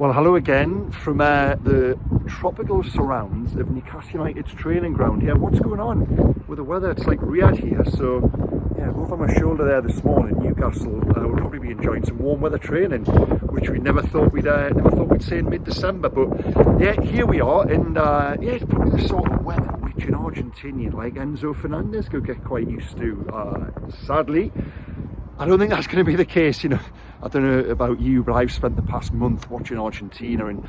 Well, hello again from the tropical surrounds of Newcastle United's training ground. Yeah, what's going on with the weather? It's like Riyadh here. So, yeah, over my shoulder there this morning, Newcastle will probably be enjoying some warm weather training, which we never thought we'd see in mid-December. But yeah, here we are, and yeah, it's probably the sort of weather which an Argentinian like Enzo Fernandez could get quite used to. Sadly, I don't think that's going to be the case. I don't know about you, but I've spent the past month watching Argentina and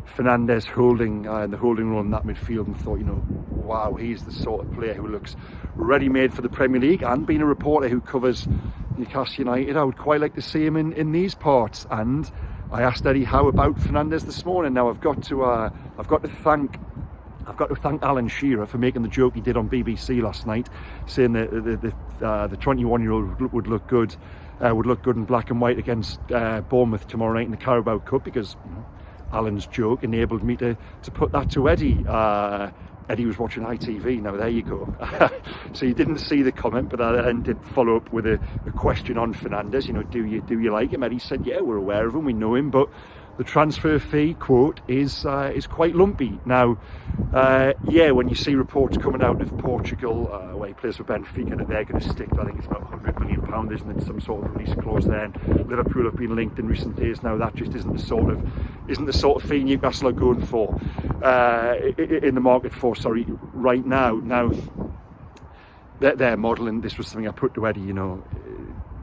Fernandez holding in the holding role in that midfield, and thought, wow, he's the sort of player who looks ready-made for the Premier League. And being a reporter who covers Newcastle United, I would quite like to see him in these parts. And I asked Eddie Howe about Fernandez this morning. Now I've got to thank Alan Shearer for making the joke he did on BBC last night, saying that the 21-year-old would look good in black and white against Bournemouth tomorrow night in the Carabao Cup, because Alan's joke enabled me to put that to Eddie. Eddie was watching ITV. Now there you go. So you didn't see the comment, but I then did follow up with a question on Fernandez. Do you like him? Eddie said, yeah, we're aware of him, we know him, but the transfer fee, quote, is quite lumpy. Now, yeah, when you see reports coming out of Portugal, where he plays for Benfica, that they're going to stick, I think it's about £100 million, isn't it? Some sort of release clause there. And Liverpool have been linked in recent days. Now, that just isn't the sort of fee Newcastle are going for in the market for. Sorry, right now. Now, they're modelling. This was something I put to Eddie.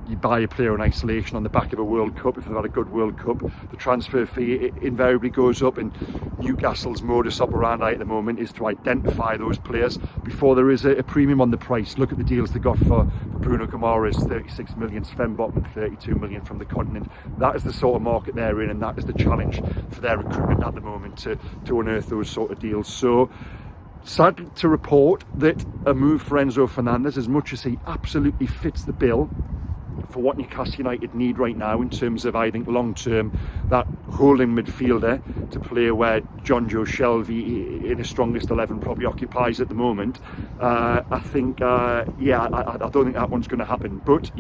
You buy a player in isolation on the back of a World Cup. If they've had a good World Cup, the transfer fee invariably goes up, and Newcastle's modus operandi at the moment is to identify those players before there is a premium on the price. Look at the deals they got for Bruno Guimaraes, 36 million, Sven Botman, 32 million from the continent. That is the sort of market they're in, and that is the challenge for their recruitment at the moment, to unearth those sort of deals. So, sad to report that a move for Enzo Fernandez, as much as he absolutely fits the bill for what Newcastle United need right now in terms of, I think, long-term, that holding midfielder to play where John Joe Shelvey in his strongest 11 probably occupies at the moment. I think, yeah, I don't think that one's going to happen. But,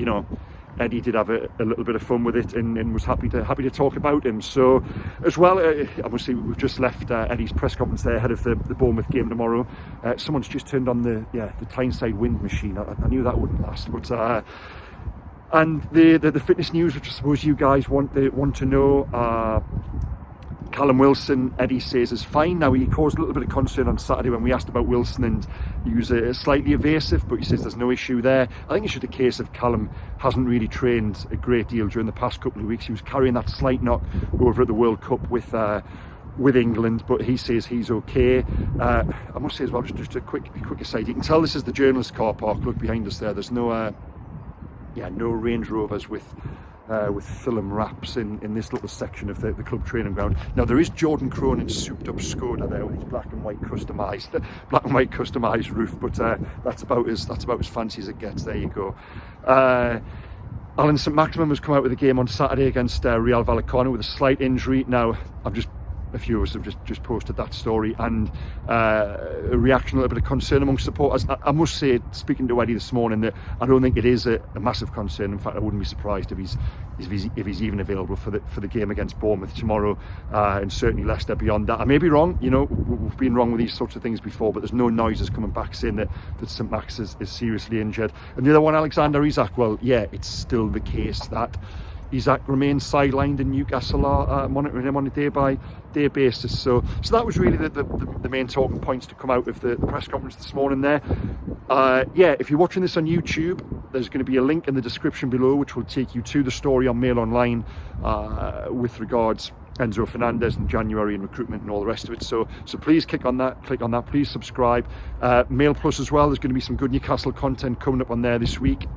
Eddie did have a little bit of fun with it, and was happy to talk about him. So, as well, obviously we've just left Eddie's press conference there ahead of the Bournemouth game tomorrow. Someone's just turned on the Tyneside wind machine. I knew that wouldn't last, but. And the fitness news, which I suppose you guys want to know, Callum Wilson, Eddie says, is fine. Now, he caused a little bit of concern on Saturday when we asked about Wilson, and he was slightly evasive, but he says there's no issue there. I think it's just a case of Callum hasn't really trained a great deal during the past couple of weeks. He was carrying that slight knock over at the World Cup with England, but he says he's okay. I must say as well, just a quick aside, you can tell this is the journalist car park. Look behind us there. There's no Range Rovers with film wraps in this little section of the club training ground. Now, there is Jordan Cronin's souped up Skoda there with his black and white customised roof, but that's about as fancy as it gets. There you go. Alan St Maximin has come out with a game on Saturday against Real Vallecano with a slight injury. Now, a few of us have just posted that story, and a reaction, a little bit of concern among supporters. I must say, speaking to Eddie this morning, that I don't think it is a massive concern. In fact, I wouldn't be surprised if he's even available for the game against Bournemouth tomorrow, and certainly Leicester beyond that. I may be wrong. We've been wrong with these sorts of things before, but there's no noises coming back saying that St Max is seriously injured. And the other one, Alexander Isak, well, yeah, it's still the case that Isak remains sidelined, and Newcastle are monitoring him on a day-by-day basis. So that was really the main talking points to come out of the press conference this morning there. Yeah, if you're watching this on YouTube, there's going to be a link in the description below which will take you to the story on Mail Online with regards Enzo Fernandez in January and recruitment and all the rest of it. So please click on that, please subscribe. Mail Plus as well, there's going to be some good Newcastle content coming up on there this week.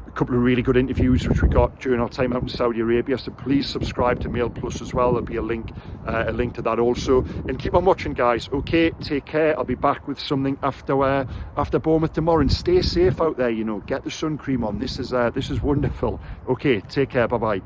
A couple of really good interviews which we got during our time out in Saudi Arabia, so please subscribe to Mail Plus as well. There'll be a link to that also, and keep on watching, guys. Okay, take care. I'll be back with something after Bournemouth tomorrow, and stay safe out there. Get the sun cream on. This is wonderful. Okay, take care. Bye bye.